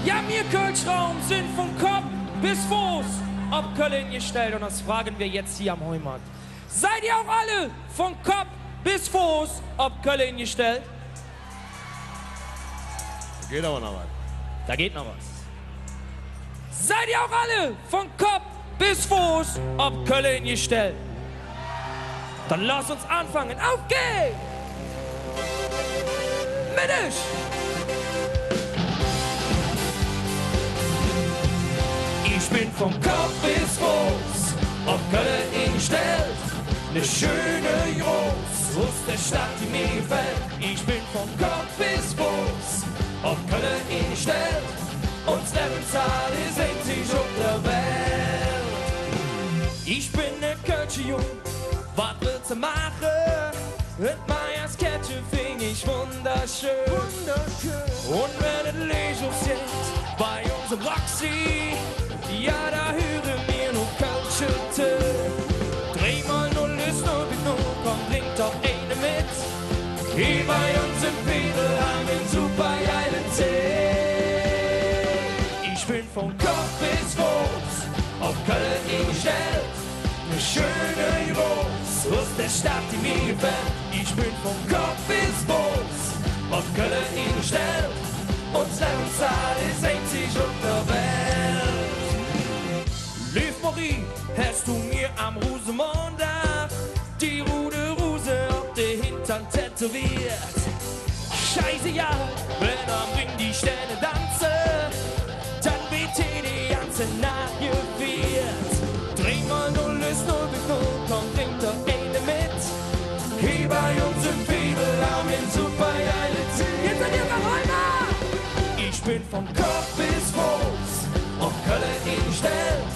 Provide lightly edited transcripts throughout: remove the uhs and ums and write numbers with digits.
Ja, wir Kölschraum sind von Kopf bis Fuß ob Köln gestellt und das fragen wir jetzt hier am Heumarkt. Seid ihr auch alle von Kopf bis Fuß ob Köln gestellt? Da geht aber noch was. Da geht noch was. Seid ihr auch alle von Kopf bis Fuß ob Köln gestellt? Dann lasst uns anfangen. Auf geht's! Mittig! Ich bin vom Kopf bis Fuß auf Köln gestellt. Ne schöne Jungs aus der Stadt, die mir gefällt. Ich bin vom Kopf bis Fuß auf Köln gestellt. Und das Lebenszahl ist einzig auf der Welt. Ich bin ne Kölsche Jung, was willst du machen? Mit Meyers Kette fing ich wunderschön. Und wenn es Licht aufs jetzt bei unserem Roxy, ja, da hören wir nur Kölsche Töne. 3 mal 0 ist 0 bis 0, komm, bring doch eine mit. Hier bei uns im Fiedel haben wir super geilen Tee. Ich bin von Kopf bis Fuß auf Köln gestellt. Ne schöne Jungs aus der Stadt, die mir gefällt. Ich bin von Kopf bis Fuß auf Köln gestellt. Und das Lebenszahl ist einzig auf der Welt. Lief Marie, hast du mir am Rosemontag die Rude Rose auf den Hintern tätowiert? Scheiße, ja, wenn am Ring die Sterne tanzen, dann wird die ganze Nacht gewirrt. 3 mal 0 ist 0 bis 0, komm, bring doch eine mit. Hier bei uns im Fiedel haben wir super geile Tee. Jetzt seid ihr Räumer! Ich bin vom Kopf bis Fuß auf Köln gestellt.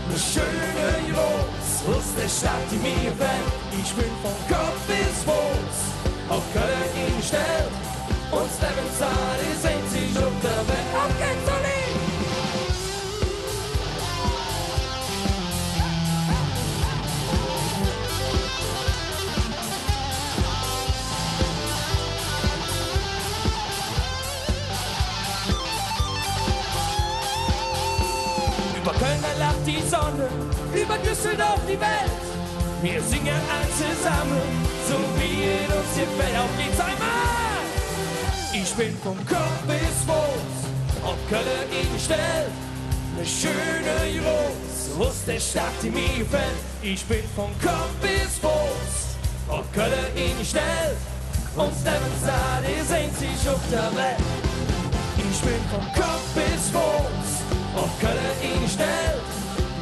Ne schöne Jungs aus der Stadt, die mir gefällt. Ich bin vom Kopf bis Fuß auf Köln gestellt. Und das Lebenszahl ist einzig auf der Welt. Auf geht's, Olli! Über Köln, da lacht die Sonne, über Düsseldorf die Welt. Wir singen alle zusammen, so wie in uns gefällt. Auf geht's einmal! Ich bin vom Kopf bis Fuß auf Köln gestellt. Ne schöne Jungs aus der Stadt, die mir gefällt. Ich bin vom Kopf bis Fuß auf Köln gestellt. Und das Lebenszahl ist einzig auf der Welt. Ich bin vom Kopf bis Fuß auf Köln gestellt.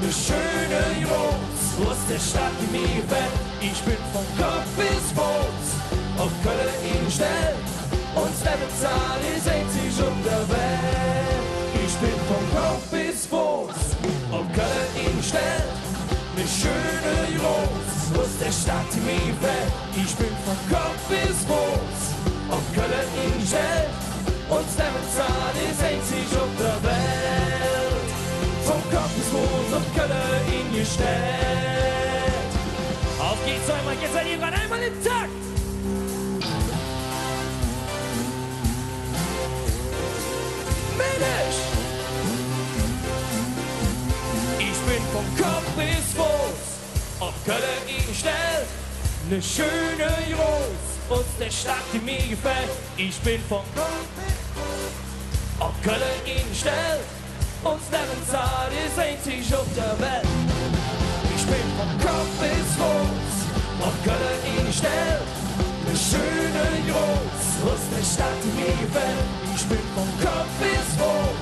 Ne schöne Jungs aus der Stadt, die mir gefällt. Ich bin vom Kopf bis Fuß auf Köln gestellt. Und das Lebenszahl ist einzig auf der Welt. Ich bin vom Kopf bis Fuß auf Köln gestellt. Ne schöne Jungs aus der Stadt, die mir gefällt. Ich bin vom Kopf bis Fuß auf Köln gestellt. Und das Lebenszahl ist einzig auf der Welt. Vom Kopf bis Fuß auf Köln gestellt. Auf geht's einmal, jetzt seid ihr dran, einmal im Takt. Mittig! Ich bin vom Kopf bis Fuß auf Köln gestellt. Ne schöne Jungs aus der Stadt, die mir gefällt. Ich bin vom Kopf bis Fuß auf Köln gestellt. Und das Lebenszahl ist einzig auf der Welt. Ich bin vom Kopf bis Fuß auf Köln gestellt. Ne schöne Jungs aus der Stadt, die mir gefällt. Ich bin vom Kopf bis Fuß